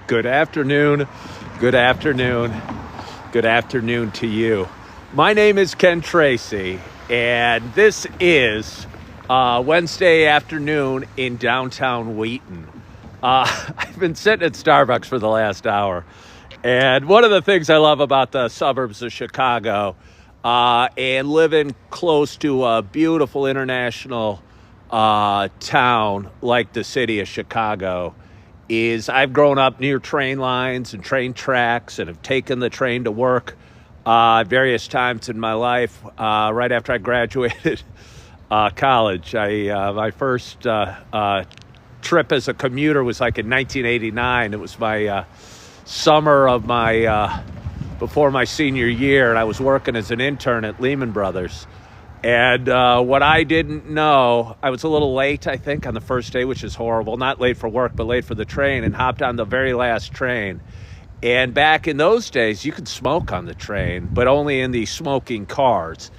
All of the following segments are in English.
Good afternoon. Good afternoon. Good afternoon to you. My name is Ken Tracy, and this is Wednesday afternoon in downtown Wheaton. I've been sitting at Starbucks for the last hour, and one of the things I love about the suburbs of Chicago and living close to a beautiful international town like the city of Chicago is I've grown up near train lines and train tracks and have taken the train to work various times in my life. Right after I graduated college, my first trip as a commuter was like in 1989. It was my summer of my before my senior year, and I was working as an intern at Lehman Brothers. And what I didn't know, I was a little late, I think, on the first day, which is horrible. Not late for work, but late for the train, and hopped on the very last train. And back in those days, you could smoke on the train, but only in the smoking cars.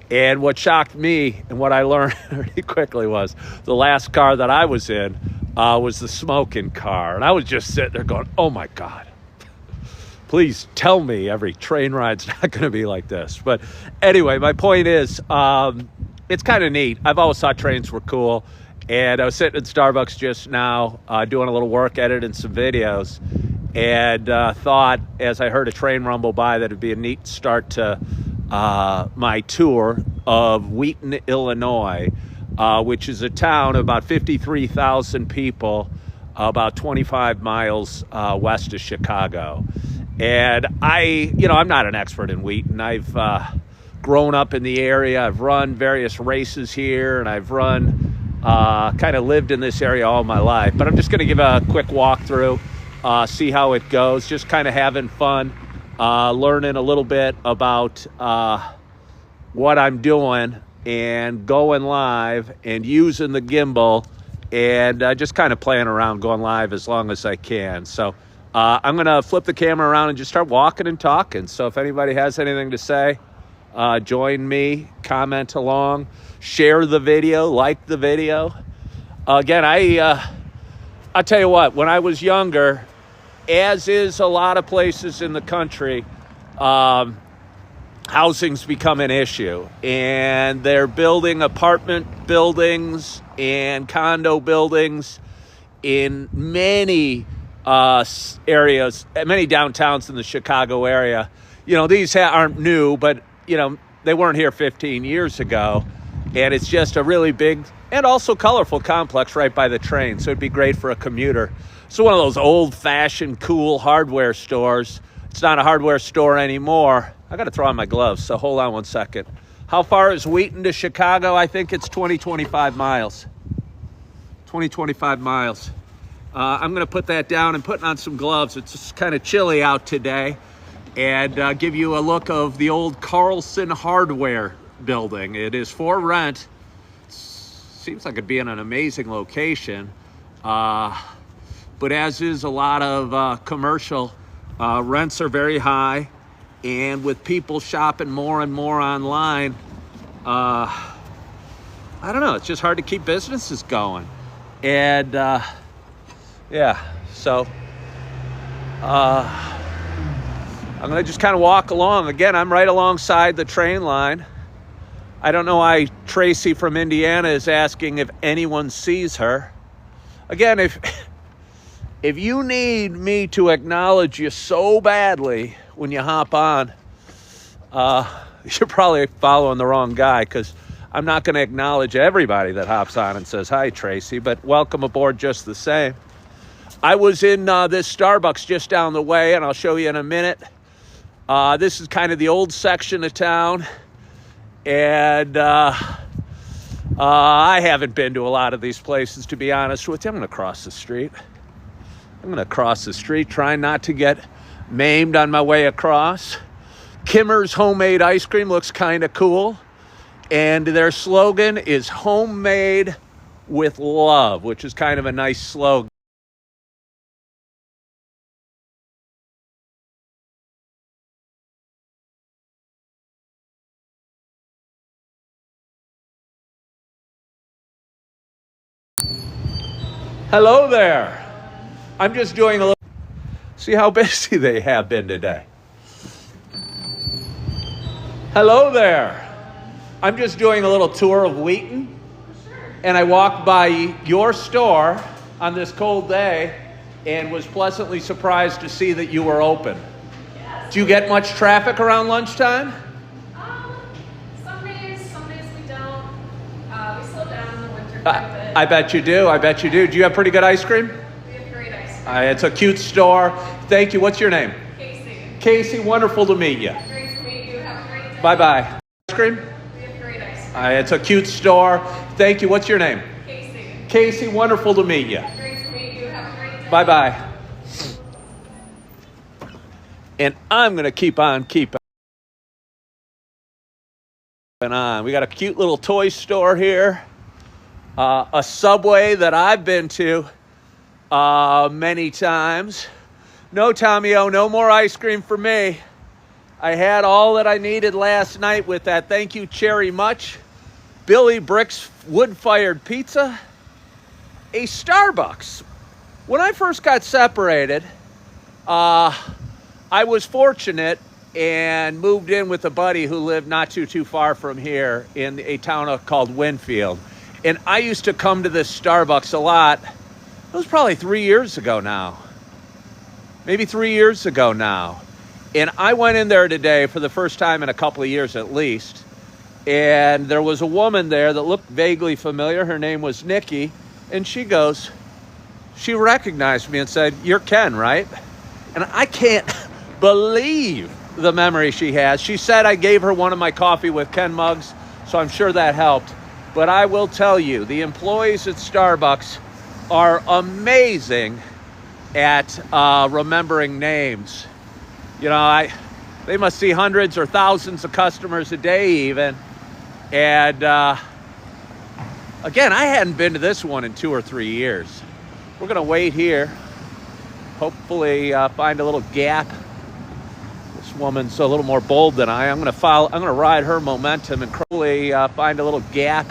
And what shocked me and what I learned pretty quickly was the last car that I was in was the smoking car. And I was just sitting there going, oh, my God. Please tell me every train ride's not going to be like this. But anyway, my point is, it's kind of neat. I've always thought trains were cool. And I was sitting at Starbucks just now doing a little work, editing some videos, and thought, as I heard a train rumble by, that it'd be a neat start to my tour of Wheaton, Illinois, which is a town of about 53,000 people, about 25 miles west of Chicago. And I'm not an expert in Wheaton. I've grown up in the area. I've run various races here, and I've kind of lived in this area all my life. But I'm just going to give a quick walkthrough, see how it goes, just kind of having fun, learning a little bit about what I'm doing and going live and using the gimbal and just kind of playing around, going live as long as I can. So I'm going to flip the camera around and just start walking and talking. So if anybody has anything to say, join me, comment along, share the video, like the video. Again, I'll tell you what, when I was younger, as is a lot of places in the country, housing's become an issue. And they're building apartment buildings and condo buildings in many areas, many downtowns in the Chicago area. These aren't new, but, they weren't here 15 years ago. And it's just a really big and also colorful complex right by the train. So it'd be great for a commuter. So one of those old-fashioned, cool hardware stores. It's not a hardware store anymore. I got to throw on my gloves, so hold on one second. How far is Wheaton to Chicago? I think it's 25 miles. 25 miles. I'm going to put that down and putting on some gloves. It's just kind of chilly out today. And give you a look of the old Carlson Hardware building. It is for rent. Seems like it'd be in an amazing location. But as is a lot of commercial, rents are very high. And with people shopping more and more online, I don't know, it's just hard to keep businesses going. And yeah, so I'm going to just kind of walk along. Again, I'm right alongside the train line. I don't know why Tracy from Indiana is asking if anyone sees her. Again, if you need me to acknowledge you so badly when you hop on, you're probably following the wrong guy, because I'm not going to acknowledge everybody that hops on and says, hi, Tracy, but welcome aboard just the same. I was in this Starbucks just down the way, and I'll show you in a minute. This is kind of the old section of town, and I haven't been to a lot of these places, to be honest with you. I'm going to cross the street. Trying not to get maimed on my way across. Kimmer's homemade ice cream looks kind of cool, and their slogan is homemade with love, which is kind of a nice slogan. Hello there. I'm just doing a little See how busy they have been today. Hello there. I'm just doing a little tour of Wheaton, and I walked by your store on this cold day and was pleasantly surprised to see that you were open. Yes. Do you get much traffic around lunchtime? Some days we don't. We slow down in the winter quite a bit. I bet you do. Do you have pretty good ice cream? We have great ice cream. It's a cute store. Thank you. What's your name? Casey. Casey, wonderful to meet you. Great to meet you. Have a great day. Bye-bye. Ice cream? We have great ice cream. It's a cute store. Thank you. What's your name? Casey. Casey, wonderful to meet you. Great to meet you. Have a great day. Bye-bye. And I'm going to keep on. We got a cute little toy store here. A Subway that I've been to many times. No, Tommy O, no more ice cream for me. I had all that I needed last night with that. Thank you, Cherry Much. Billy Brick's wood-fired pizza. A Starbucks. When I first got separated, I was fortunate and moved in with a buddy who lived not too far from here in a town called Winfield. And I used to come to this Starbucks a lot. It was probably 3 years ago now. Maybe 3 years ago now. And I went in there today for the first time in a couple of years at least. And there was a woman there that looked vaguely familiar. Her name was Nikki. And she recognized me and said, "You're Ken, right?" And I can't believe the memory she has. She said I gave her one of my coffee with Ken mugs, so I'm sure that helped. But I will tell you, the employees at Starbucks are amazing at remembering names. You know, they must see hundreds or thousands of customers a day even. And again, I hadn't been to this one in 2 or 3 years. We're going to wait here. Hopefully find a little gap. This woman's a little more bold than I am. I'm going to ride her momentum and probably find a little gap.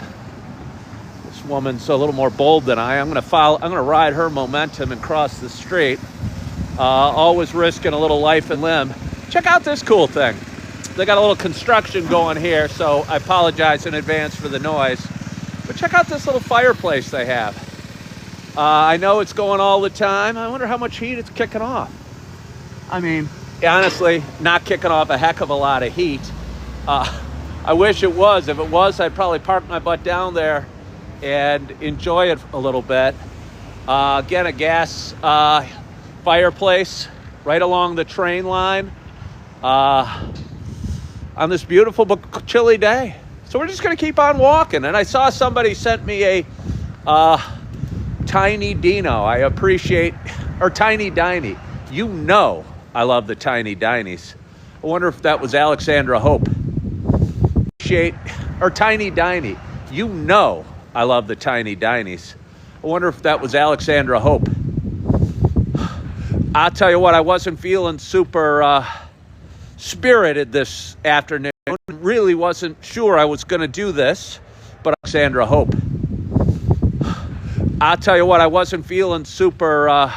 This woman's a little more bold than I am. I'm going to ride her momentum and cross the street. Always risking a little life and limb. Check out this cool thing. They got a little construction going here, so I apologize in advance for the noise. But check out this little fireplace they have. I know it's going all the time. I wonder how much heat it's kicking off. I mean, honestly, not kicking off a heck of a lot of heat. I wish it was. If it was, I'd probably park my butt down there and enjoy it a little bit. Again, a gas fireplace right along the train line on this beautiful but chilly day. So we're just going to keep on walking. And I saw somebody sent me a Tiny Dino. I appreciate, or Tiny Diney. You know I love the Tiny Dinies. I wonder if that was Alexandra Hope. Or Tiny Diney. You know I love the Tiny Dinies. I wonder if that was Alexandra Hope. I'll tell you what, I wasn't feeling super spirited this afternoon. Really wasn't sure I was going to do this, but Alexandra Hope. I'll tell you what, I wasn't feeling super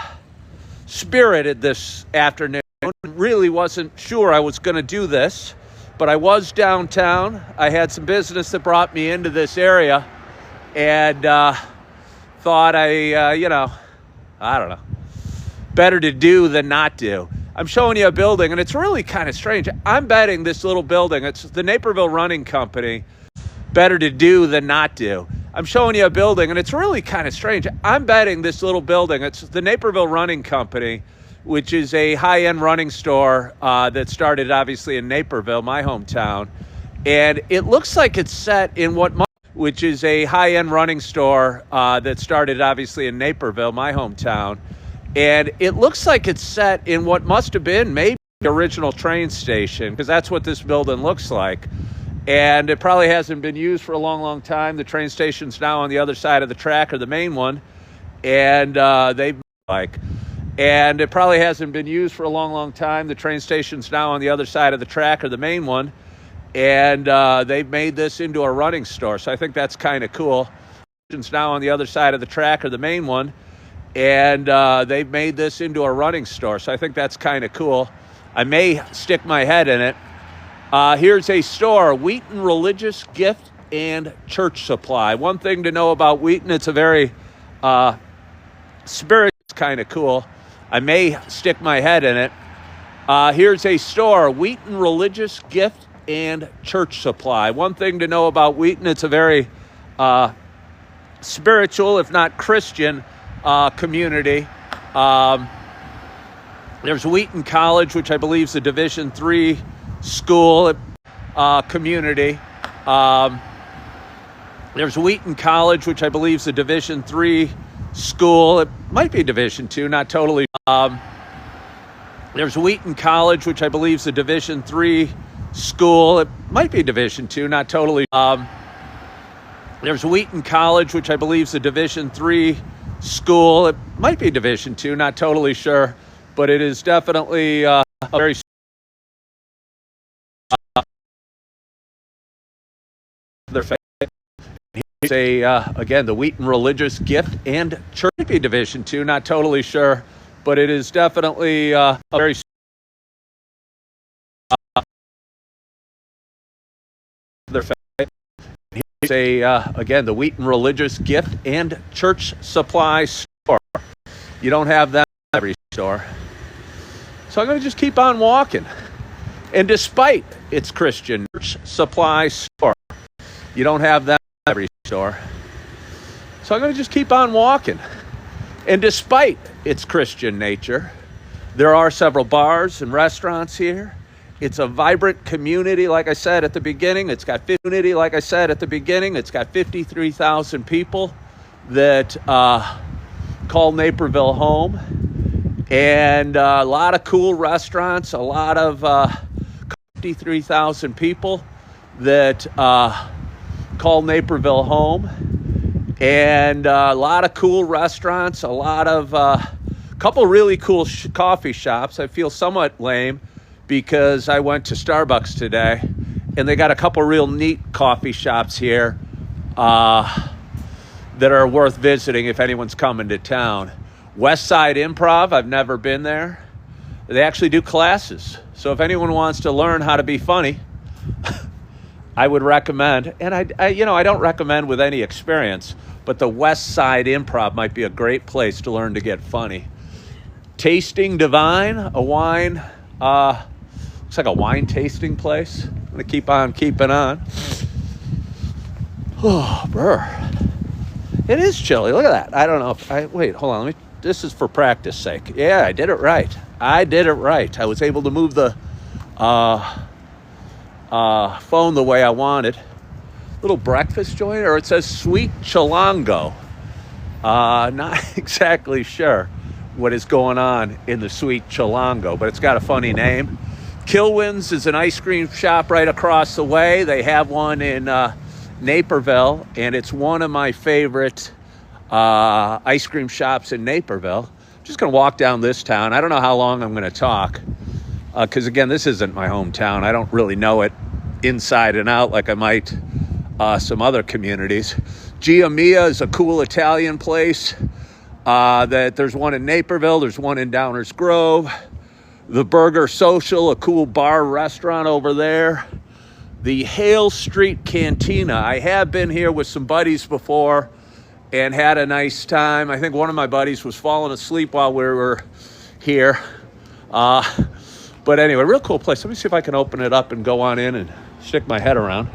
spirited this afternoon. Really wasn't sure I was going to do this, but I was downtown. I had some business that brought me into this area, and thought I don't know, better to do than not do. I'm showing you a building, and it's really kind of strange. I'm betting this little building, it's the Naperville Running Company, better to do than not do. I'm showing you a building, and it's really kind of strange. I'm betting this little building, it's the Naperville Running Company, which is a high-end running store that started obviously in Naperville, my hometown. And it looks like it's set in which is a high-end running store that started obviously in Naperville, my hometown. And it looks like it's set in what must have been maybe the original train station, because that's what this building looks like. And it probably hasn't been used for a long time. The train station's now on the other side of the track, or the main one. And and it probably hasn't been used for a long time. The train station's now on the other side of the track, or the main one. And they've made this into a running store. So I think that's kind of cool. It's now on the other side of the track, or the main one. and they've made this into a running store. So I think that's kind of cool. I may stick my head in it. Here's a store, Wheaton Religious Gift and Church Supply. One thing to know about Wheaton, it's a very spiritual, kind of cool. I may stick my head in it. Here's a store, Wheaton Religious Gift and Church Supply. One thing to know about Wheaton, it's a very spiritual, if not Christian, community. There's Wheaton College, which I believe is a Division III school community. There's Wheaton College, which I believe is a Division III school. It might be Division II, not totally. There's Wheaton College, which I believe is a Division III school. It might be Division II, not totally. There's Wheaton College, which I believe is a Division III school. It might be Division II, not totally sure, but it is definitely a very again, the Wheaton Religious Gift and Church. Might be Division II, not totally sure, but it is definitely a very again, the Wheaton Religious Gift and Church Supply store. You don't have that in every store. So I'm going to just keep on walking. And despite its Christian church supply store, you don't have that in every store. So I'm going to just keep on walking. And despite its Christian nature, there are several bars and restaurants here. It's a vibrant community, like I said at the beginning. It's got 53,000 people that call Naperville home. And a lot of cool restaurants, a lot of 53,000 people that call Naperville home. And a lot of cool restaurants, a lot of couple really cool coffee shops. I feel somewhat lame because I went to Starbucks today and they got a couple real neat coffee shops here that are worth visiting if anyone's coming to town. West Side Improv, I've never been there. They actually do classes. So if anyone wants to learn how to be funny, I would recommend, and I don't recommend with any experience, but the West Side Improv might be a great place to learn to get funny. Tasting Divine, a wine, looks like a wine tasting place. I'm going to keep on keeping on. Oh, brr. It is chilly. Look at that. I don't know if wait, hold on. This is for practice sake. Yeah, I did it right. I was able to move the phone the way I wanted. Little breakfast joint, or it says Sweet Chilongo. Not exactly sure what is going on in the Sweet Chilongo, but it's got a funny name. Kilwin's is an ice cream shop right across the way. They have one in Naperville, and it's one of my favorite ice cream shops in Naperville. I'm just going to walk down this town. I don't know how long I'm going to talk because, again, this isn't my hometown. I don't really know it inside and out like I might some other communities. Gia Mia is a cool Italian place. That there's one in Naperville. There's one in Downers Grove. The Burger Social, a cool bar restaurant over there. The Hale Street Cantina. I have been here with some buddies before and had a nice time. I think one of my buddies was falling asleep while we were here. But anyway, real cool place. Let me see if I can open it up and go on in and stick my head around.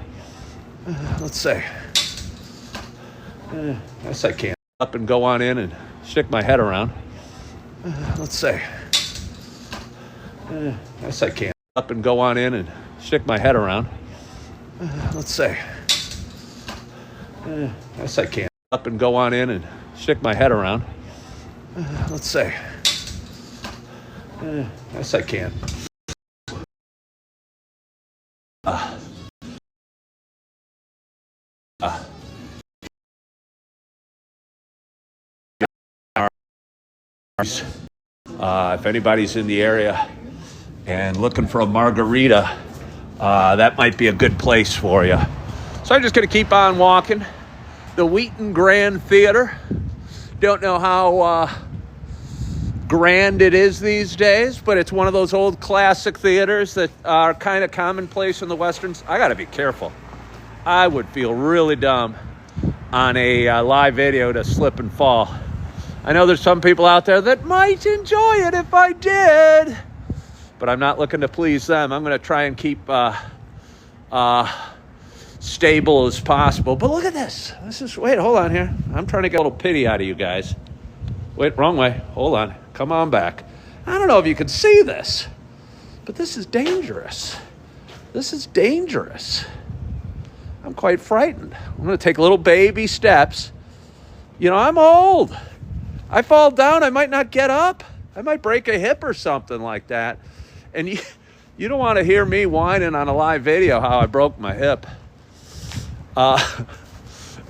Let's see. Yes, I can. Up and go on in and stick my head around. Let's see. Yes, I can. Up and go on in and stick my head around. Let's see. Yes, I can. Up and go on in and stick my head around. Let's see. Yes, I can. If anybody's in the area and looking for a margarita, that might be a good place for you. So I'm just going to keep on walking. The Wheaton Grand Theater Don't know how grand it is these days, but it's one of those old classic theaters that are kind of commonplace in the Westerns. I got to be careful. I would feel really dumb on a live video to slip and fall. I know there's some people out there that might enjoy it if I did, but I'm not looking to please them. I'm going to try and keep stable as possible. But look at this. Wait, hold on here. I'm trying to get a little pity out of you guys. Wait, wrong way. Hold on. Come on back. I don't know if you can see this, but this is dangerous. This is dangerous. I'm quite frightened. I'm going to take little baby steps. You know, I'm old. I fall down, I might not get up. I might break a hip or something like that. And you don't want to hear me whining on a live video how I broke my hip.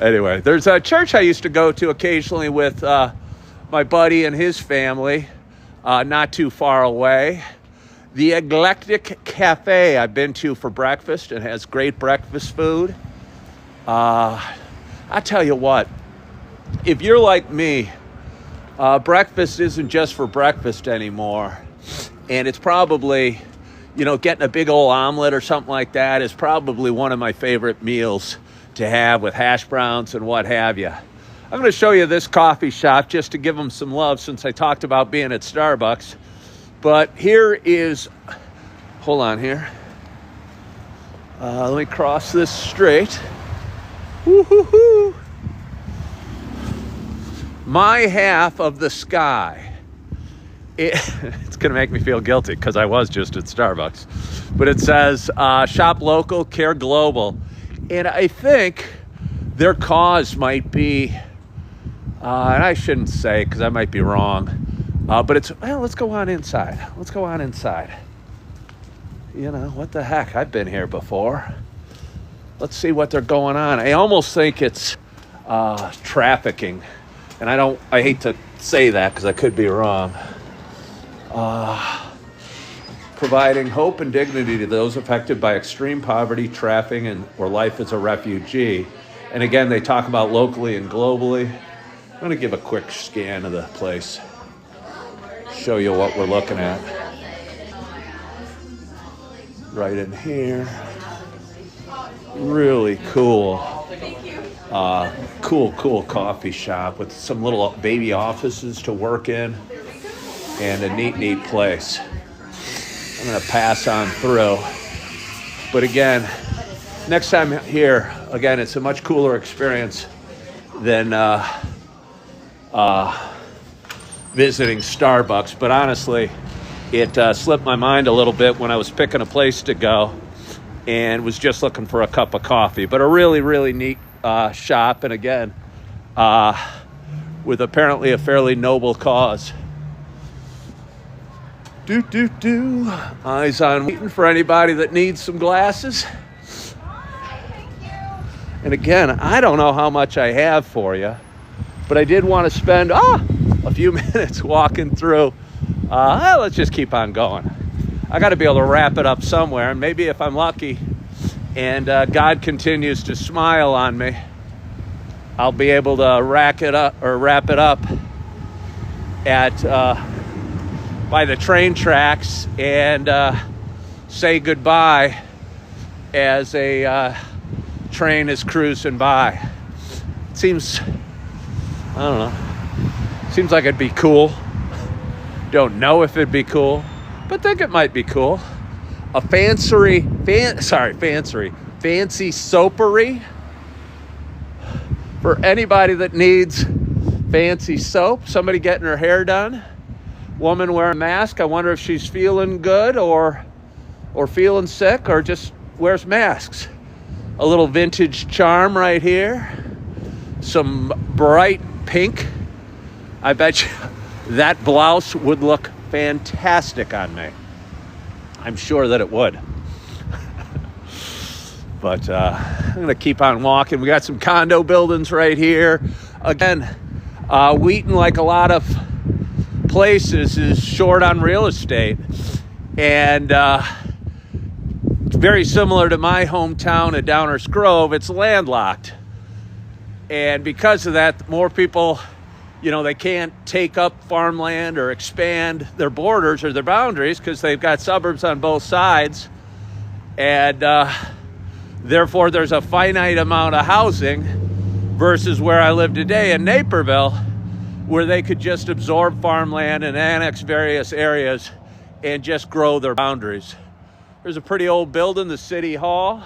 Anyway, there's a church I used to go to occasionally with my buddy and his family, not too far away. The Eclectic Cafe I've been to for breakfast. It has great breakfast food. I tell you what, if you're like me, breakfast isn't just for breakfast anymore. And it's probably, you know, getting a big old omelet or something like that is probably one of my favorite meals to have with hash browns and what have you. I'm going to show you this coffee shop just to give them some love since I talked about being at Starbucks. But here is, hold on here. Let me cross this straight. Woo-hoo-hoo. My half of the sky. It's going to make me feel guilty because I was just at Starbucks. But it says, shop local, care global. And I think their cause might be, and I shouldn't say because I might be wrong, but it's, well, let's go on inside. Let's go on inside. You know, what the heck? I've been here before. Let's see what they're going on. I almost think it's trafficking. And I hate to say that because I could be wrong. Providing hope and dignity to those affected by extreme poverty, trafficking, or life as a refugee. And again, they talk about locally and globally. I'm going to give a quick scan of the place. Show you what we're looking at. Right in here. Really cool. Cool coffee shop with some little baby offices to work in and a neat place. I'm going to pass on through. But again, next time here, again, it's a much cooler experience than visiting Starbucks. But honestly, it slipped my mind a little bit when I was picking a place to go and was just looking for a cup of coffee. But a really neat shop, and again, with apparently a fairly noble cause. Eyes on Wheaton for anybody that needs some glasses. And again, I don't know how much I have for you, but I did want to spend a few minutes walking through. Let's just keep on going. I got to be able to wrap it up somewhere, and maybe if I'm lucky and God continues to smile on me, I'll be able to wrap it up at by the train tracks and say goodbye as a train is cruising by. It seems, I don't know, seems like it'd be cool. Don't know if it'd be cool, but think it might be cool. A fancy soapery for anybody that needs fancy soap. Somebody getting her hair done. Woman wearing a mask. I wonder if she's feeling good or feeling sick or just wears masks. A little vintage charm right here. Some bright pink. I bet you that blouse would look fantastic on me. I'm sure that it would. But I'm going to keep on walking. We got some condo buildings right here. Again, Wheaton, like a lot of places, is short on real estate. And very similar to my hometown of Downers Grove, it's landlocked. And because of that, more people, they can't take up farmland or expand their borders or their boundaries because they've got suburbs on both sides. And therefore, there's a finite amount of housing versus where I live today in Naperville, where they could just absorb farmland and annex various areas and just grow their boundaries. There's a pretty old building, the City Hall.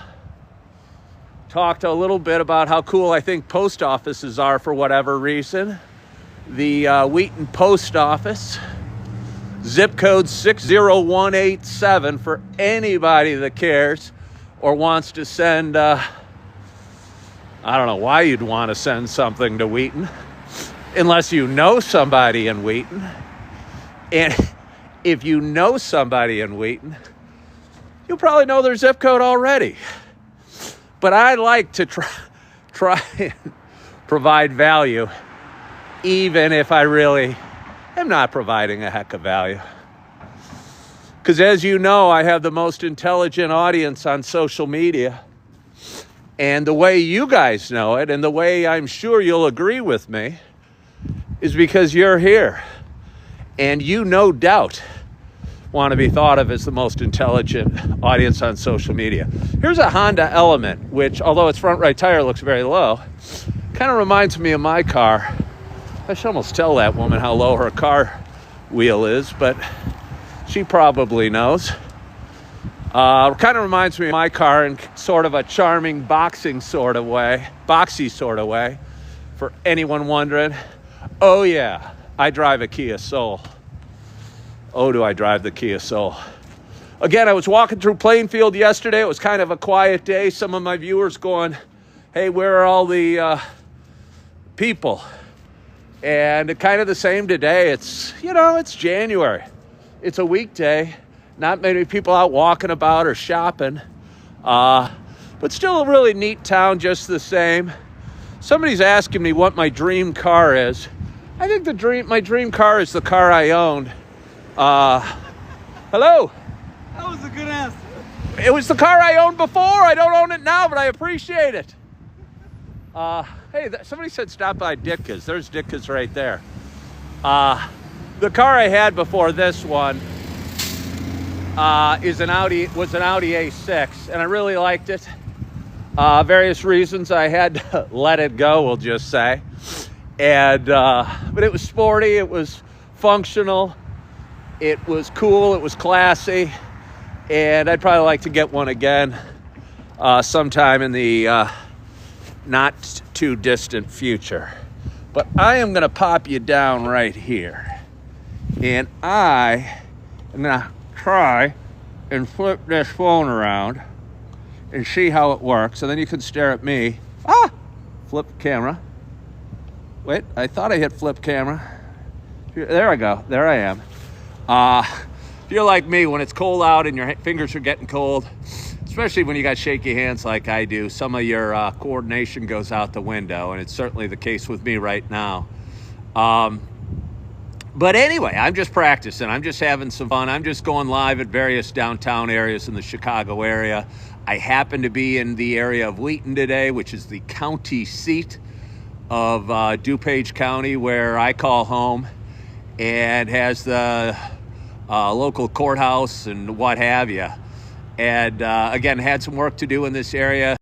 Talked a little bit about how cool I think post offices are for whatever reason. The Wheaton Post Office, zip code 60187 for anybody that cares or wants to send, I don't know why you'd want to send something to Wheaton, unless you know somebody in Wheaton. And if you know somebody in Wheaton, you'll probably know their zip code already. But I like to try and provide value, even if I really am not providing a heck of value. Because as you know, I have the most intelligent audience on social media. And the way you guys know it, and the way I'm sure you'll agree with me, is because you're here. And you no doubt want to be thought of as the most intelligent audience on social media. Here's a Honda Element, which, although its front right tire looks very low, kind of reminds me of my car. I should almost tell that woman how low her car wheel is, but she probably knows. Kind of reminds me of my car in sort of a charming boxy sort of way. For anyone wondering, oh yeah, I drive a Kia Soul. Oh, do I drive the Kia Soul. Again, I was walking through Plainfield yesterday. It was kind of a quiet day. Some of my viewers going, hey, where are all the people? And kind of the same today. It's January. It's a weekday. Not many people out walking about or shopping. But still a really neat town just the same. Somebody's asking me what my dream car is. I think my dream car is the car I owned. Hello? That was a good answer. It was the car I owned before. I don't own it now, but I appreciate it. Hey, somebody said stop by Ditka's. There's Ditka's right there. The car I had before this one was an Audi A6, and I really liked it. Various reasons I had to let it go, we'll just say. And but it was sporty, it was functional, it was cool, it was classy, and I'd probably like to get one again sometime in the not too distant future. But I am going to pop you down right here, and I am going to try and flip this phone around and see how it works, and then you can stare at me. Flip camera. Wait, I thought I hit flip camera. There I go. There I am. If you're like me, when it's cold out and your fingers are getting cold, especially when you got shaky hands like I do, some of your coordination goes out the window, and it's certainly the case with me right now. But anyway, I'm just practicing. I'm just having some fun. I'm just going live at various downtown areas in the Chicago area. I happen to be in the area of Wheaton today, which is the county seat of DuPage County, where I call home, and has the local courthouse and what have you. And again, had some work to do in this area.